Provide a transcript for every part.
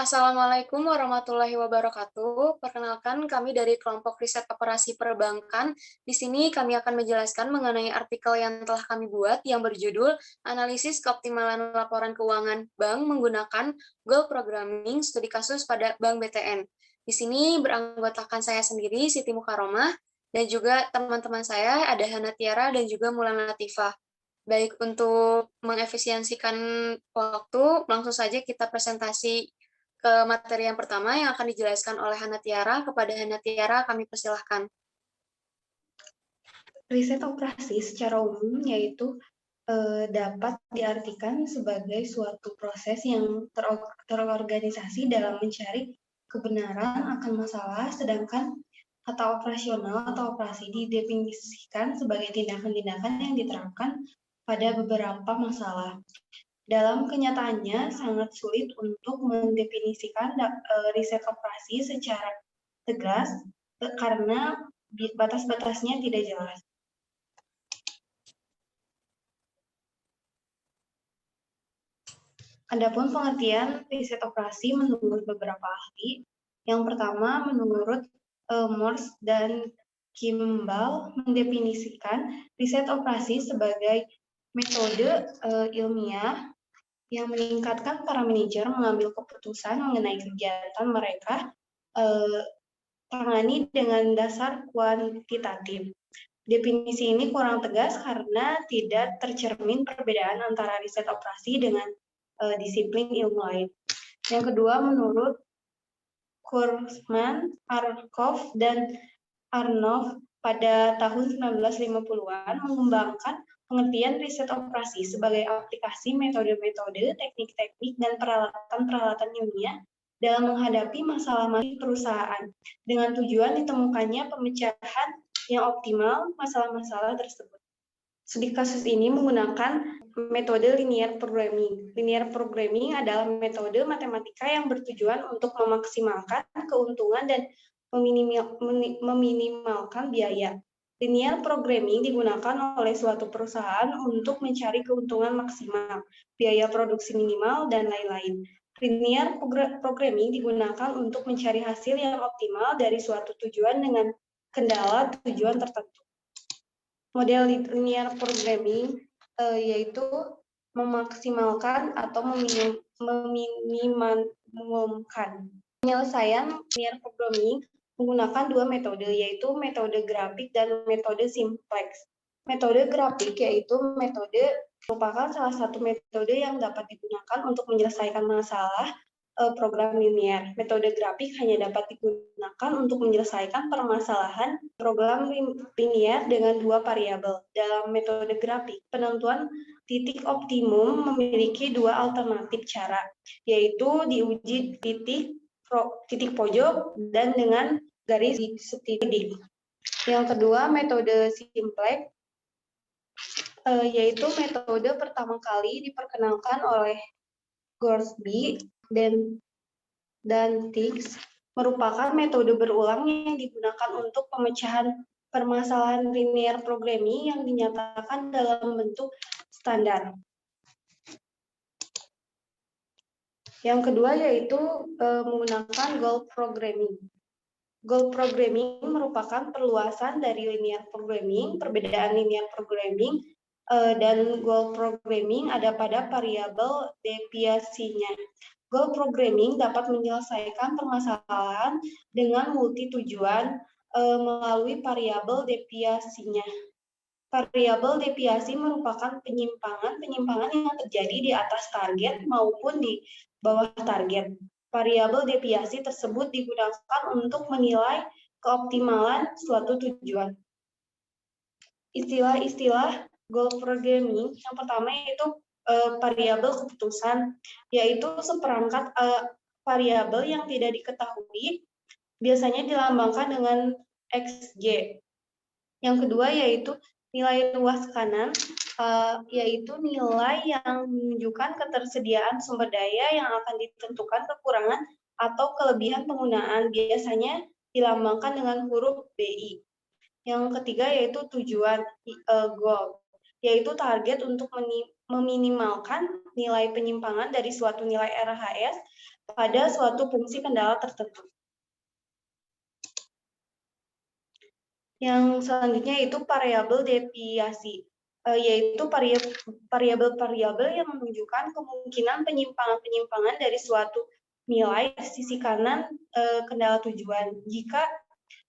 Assalamualaikum warahmatullahi wabarakatuh. Perkenalkan, kami dari kelompok riset operasi perbankan. Di sini kami akan menjelaskan mengenai artikel yang telah kami buat yang berjudul Analisis Keoptimalan Laporan Keuangan Bank Menggunakan Goal Programming Studi Kasus pada Bank BTN. Di sini beranggotakan saya sendiri, Siti Mukaromah, dan juga teman-teman saya ada Hana Tiara dan juga Mulan Latifah. Baik, untuk mengefisiensikan waktu, langsung saja kita presentasi ke materi yang pertama yang akan dijelaskan oleh Hana Tiara. Kepada Hana Tiara, kami persilahkan. Riset operasi secara umum yaitu dapat diartikan sebagai suatu proses yang terorganisasi dalam mencari kebenaran akan masalah, sedangkan kata operasional atau operasi didefinisikan sebagai tindakan-tindakan yang diterapkan pada beberapa masalah. Dalam kenyataannya, sangat sulit untuk mendefinisikan riset operasi secara tegas karena batas-batasnya tidak jelas. Adapun pengertian riset operasi menurut beberapa ahli, yang pertama menurut Morse dan Kimball mendefinisikan riset operasi sebagai metode ilmiah yang meningkatkan para manajer mengambil keputusan mengenai kegiatan mereka tangani dengan dasar kuantitatif. Definisi ini kurang tegas karena tidak tercermin perbedaan antara riset operasi dengan disiplin ilmu lain. Yang kedua, menurut Kurzman, Arkoff, dan Arnoff pada tahun 1950-an mengembangkan pengertian riset operasi sebagai aplikasi metode-metode, teknik-teknik, dan peralatan-peralatan ilmiah dalam menghadapi masalah-masalah perusahaan dengan tujuan ditemukannya pemecahan yang optimal masalah-masalah tersebut. Studi kasus ini menggunakan metode linear programming. Linear programming adalah metode matematika yang bertujuan untuk memaksimalkan keuntungan dan meminimalkan biaya. Linear programming digunakan oleh suatu perusahaan untuk mencari keuntungan maksimal, biaya produksi minimal, dan lain-lain. Linear programming digunakan untuk mencari hasil yang optimal dari suatu tujuan dengan kendala tujuan tertentu. Model linear programming yaitu memaksimalkan atau meminimumkan. Penyelesaian linear programming menggunakan dua metode, yaitu metode grafik dan metode simplex. Metode grafik yaitu metode merupakan salah satu metode yang dapat digunakan untuk menyelesaikan masalah program linear. Metode grafik hanya dapat digunakan untuk menyelesaikan permasalahan program linear dengan dua variabel. Dalam metode grafik, penentuan titik optimum memiliki dua alternatif cara, yaitu diuji titik pojok dan dengan garis setitik. Yang kedua, metode simplex, yaitu metode pertama kali diperkenalkan oleh Gorsby dan Tix, merupakan metode berulang yang digunakan untuk pemecahan permasalahan linear programming yang dinyatakan dalam bentuk standar. Yang kedua yaitu menggunakan goal programming. Goal programming merupakan perluasan dari linear programming. Perbedaan linear programming dan goal programming ada pada variabel deviasinya. Goal programming dapat menyelesaikan permasalahan dengan multi tujuan melalui variabel deviasinya. Variabel deviasi merupakan penyimpangan yang terjadi di atas target maupun di bawah target. Variabel deviasi tersebut digunakan untuk menilai keoptimalan suatu tujuan. Istilah-istilah goal programming yang pertama yaitu variabel keputusan, yaitu seperangkat variabel yang tidak diketahui, biasanya dilambangkan dengan XY. Yang kedua yaitu nilai luas kanan, yaitu nilai yang menunjukkan ketersediaan sumber daya yang akan ditentukan kekurangan atau kelebihan penggunaan, biasanya dilambangkan dengan huruf BI. Yang ketiga yaitu tujuan, goal, yaitu target untuk meminimalkan nilai penyimpangan dari suatu nilai RHS pada suatu fungsi kendala tertentu. Yang selanjutnya itu variabel deviasi, yaitu variabel-variabel yang menunjukkan kemungkinan penyimpangan-penyimpangan dari suatu nilai sisi kanan kendala tujuan.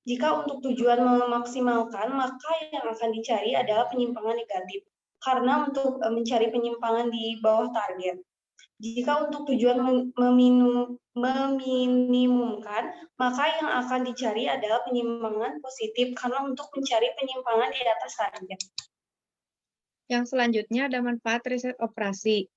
Jika untuk tujuan memaksimalkan, maka yang akan dicari adalah penyimpangan negatif. Karena untuk mencari penyimpangan di bawah target. Jika untuk tujuan meminimumkan, maka yang akan dicari adalah penyimpangan positif karena untuk mencari penyimpangan di atas target. Yang selanjutnya ada manfaat riset operasi.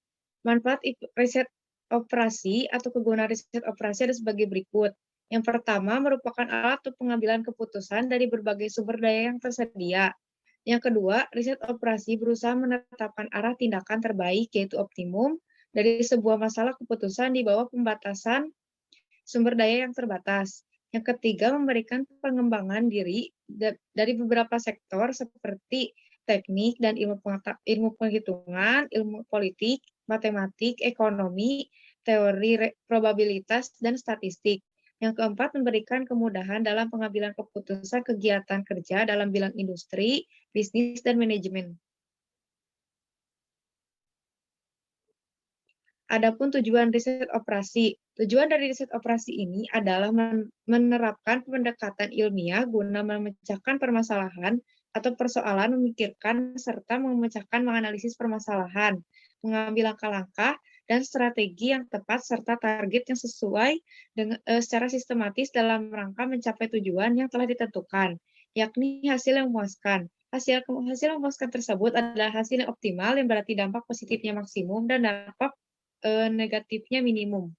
Manfaat riset operasi atau kegunaan riset operasi ada sebagai berikut. Yang pertama merupakan alat untuk pengambilan keputusan dari berbagai sumber daya yang tersedia. Yang kedua, riset operasi berusaha menetapkan arah tindakan terbaik, yaitu optimum, dari sebuah masalah keputusan di bawah pembatasan sumber daya yang terbatas. Yang ketiga, memberikan pengembangan diri dari beberapa sektor seperti teknik dan ilmu penghitungan, ilmu politik, matematik, ekonomi, teori probabilitas, dan statistik. Yang keempat, memberikan kemudahan dalam pengambilan keputusan kegiatan kerja dalam bidang industri, bisnis, dan manajemen. Adapun tujuan riset operasi. Tujuan dari riset operasi ini adalah menerapkan pendekatan ilmiah guna memecahkan permasalahan atau persoalan, memikirkan serta menganalisis permasalahan, mengambil langkah-langkah dan strategi yang tepat serta target yang sesuai dengan secara sistematis dalam rangka mencapai tujuan yang telah ditentukan, yakni hasil yang memuaskan. Hasil yang memuaskan tersebut adalah hasil yang optimal yang berarti dampak positifnya maksimum dan dampak negatifnya minimum.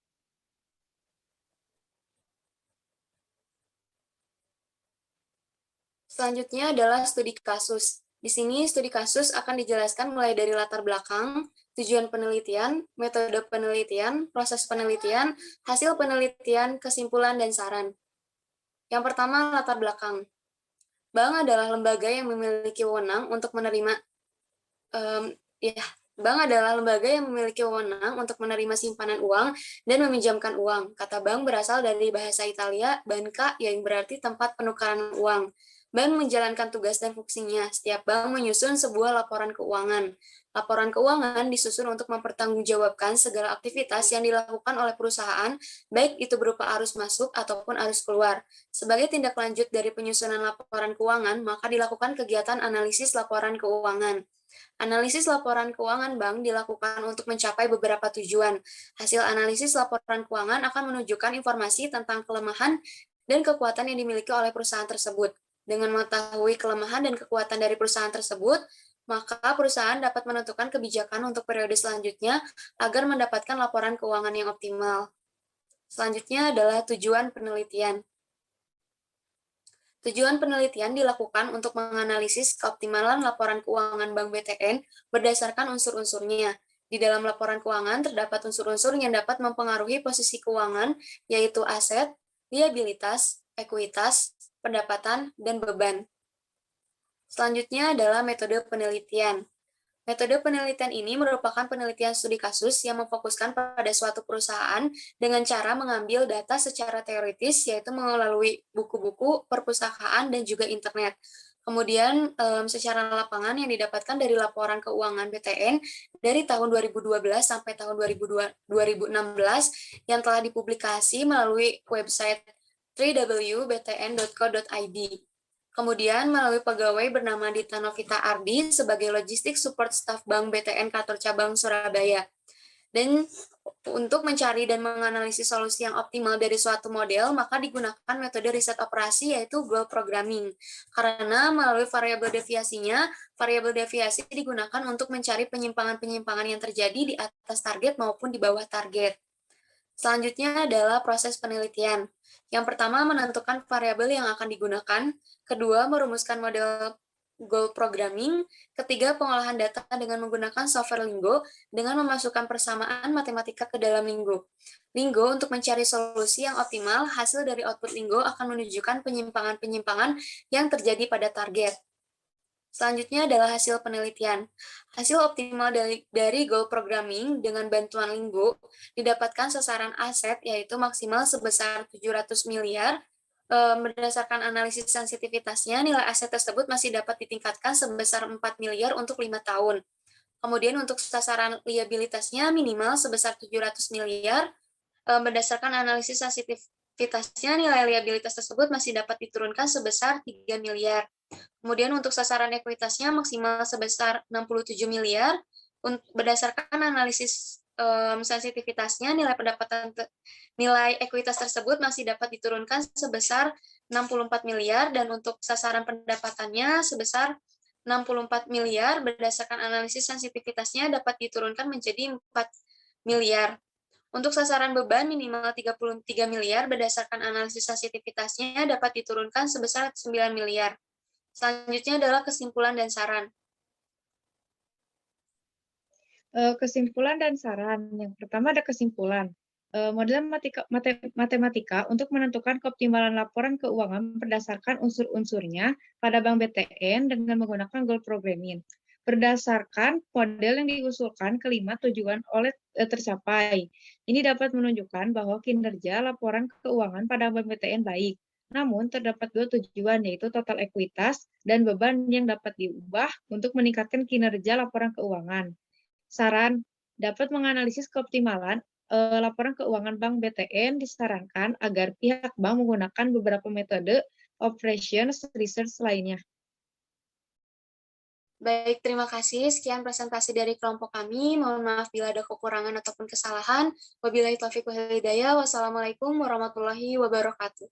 Selanjutnya adalah studi kasus. Di sini studi kasus akan dijelaskan mulai dari latar belakang, tujuan penelitian, metode penelitian, proses penelitian, hasil penelitian, kesimpulan, dan saran. Yang pertama, latar belakang. Bank adalah lembaga yang memiliki wewenang untuk menerima Bank adalah lembaga yang memiliki wewenang untuk menerima simpanan uang dan meminjamkan uang. Kata bank berasal dari bahasa Italia, banca, yang berarti tempat penukaran uang. Bank menjalankan tugas dan fungsinya. Setiap bank menyusun sebuah laporan keuangan. Laporan keuangan disusun untuk mempertanggungjawabkan segala aktivitas yang dilakukan oleh perusahaan, baik itu berupa arus masuk ataupun arus keluar. Sebagai tindak lanjut dari penyusunan laporan keuangan, maka dilakukan kegiatan analisis laporan keuangan. Analisis laporan keuangan bank dilakukan untuk mencapai beberapa tujuan. Hasil analisis laporan keuangan akan menunjukkan informasi tentang kelemahan dan kekuatan yang dimiliki oleh perusahaan tersebut. Dengan mengetahui kelemahan dan kekuatan dari perusahaan tersebut, maka perusahaan dapat menentukan kebijakan untuk periode selanjutnya agar mendapatkan laporan keuangan yang optimal. Selanjutnya adalah tujuan penelitian. Tujuan penelitian dilakukan untuk menganalisis keoptimalan laporan keuangan Bank BTN berdasarkan unsur-unsurnya. Di dalam laporan keuangan terdapat unsur-unsur yang dapat mempengaruhi posisi keuangan, yaitu aset, liabilitas, ekuitas, pendapatan, dan beban. Selanjutnya adalah metode penelitian. Metode penelitian ini merupakan penelitian studi kasus yang memfokuskan pada suatu perusahaan dengan cara mengambil data secara teoritis, yaitu melalui buku-buku, perpustakaan, dan juga internet. Kemudian secara lapangan yang didapatkan dari laporan keuangan BTN dari tahun 2012 sampai tahun 2016 yang telah dipublikasi melalui website www.btn.co.id. Kemudian melalui pegawai bernama Dita Novita Ardi sebagai Logistik Support Staff Bank BTN Kantor Cabang Surabaya. Dan untuk mencari dan menganalisis solusi yang optimal dari suatu model, maka digunakan metode riset operasi yaitu goal programming. Karena melalui variabel deviasinya, variabel deviasi digunakan untuk mencari penyimpangan-penyimpangan yang terjadi di atas target maupun di bawah target. Selanjutnya adalah proses penelitian. Yang pertama, menentukan variabel yang akan digunakan. Kedua, merumuskan model goal programming. Ketiga, pengolahan data dengan menggunakan software Lingo dengan memasukkan persamaan matematika ke dalam Lingo. Lingo untuk mencari solusi yang optimal, hasil dari output Lingo akan menunjukkan penyimpangan-penyimpangan yang terjadi pada target. Selanjutnya adalah hasil penelitian. Hasil optimal dari goal programming dengan bantuan Linggo didapatkan sasaran aset yaitu maksimal sebesar 700 miliar. Berdasarkan analisis sensitivitasnya, nilai aset tersebut masih dapat ditingkatkan sebesar 4 miliar untuk 5 tahun. Kemudian untuk sasaran liabilitasnya minimal sebesar 700 miliar. Berdasarkan analisis sensitivitasnya, nilai liabilitas tersebut masih dapat diturunkan sebesar 3 miliar. Kemudian untuk sasaran ekuitasnya maksimal sebesar 67 miliar. Berdasarkan analisis sensitivitasnya, nilai ekuitas tersebut masih dapat diturunkan sebesar 64 miliar, dan untuk sasaran pendapatannya sebesar 64 miliar, berdasarkan analisis sensitivitasnya dapat diturunkan menjadi 4 miliar. Untuk sasaran beban minimal 33 miliar, berdasarkan analisis sensitivitasnya dapat diturunkan sebesar 9 miliar. Selanjutnya adalah kesimpulan dan saran. Kesimpulan dan saran. Yang pertama ada kesimpulan. Model matematika untuk menentukan keoptimalan laporan keuangan berdasarkan unsur-unsurnya pada Bank BTN dengan menggunakan goal programming. Berdasarkan model yang diusulkan, kelima tujuan tercapai. Ini dapat menunjukkan bahwa kinerja laporan keuangan pada Bank BTN baik. Namun, terdapat dua tujuan, yaitu total ekuitas dan beban yang dapat diubah untuk meningkatkan kinerja laporan keuangan. Saran, dapat menganalisis keoptimalan laporan keuangan Bank BTN disarankan agar pihak bank menggunakan beberapa metode operations research lainnya. Baik, terima kasih. Sekian presentasi dari kelompok kami. Mohon maaf bila ada kekurangan ataupun kesalahan. Wabillahi taufiq wal hidayah. Wassalamualaikum warahmatullahi wabarakatuh.